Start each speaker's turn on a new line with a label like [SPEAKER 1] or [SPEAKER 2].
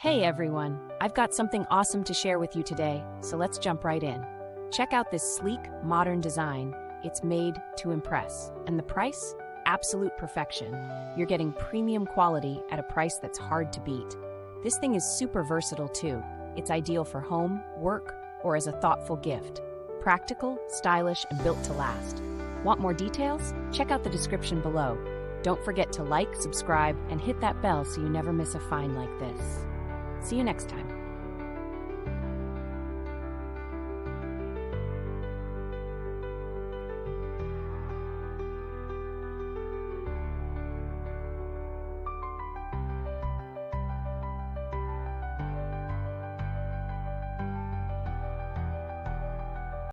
[SPEAKER 1] Hey everyone, I've got something awesome to share with you today, so let's jump right in. Check out this sleek, modern design. It's made to impress. And the price? Absolute perfection. You're getting premium quality at a price that's hard to beat. This thing is super versatile too. It's ideal for home, work, or as a thoughtful gift. Practical, stylish, and built to last. Want more details? Check out the description below. Don't forget to like, subscribe, and hit that bell so you never miss a find like this. See you next time.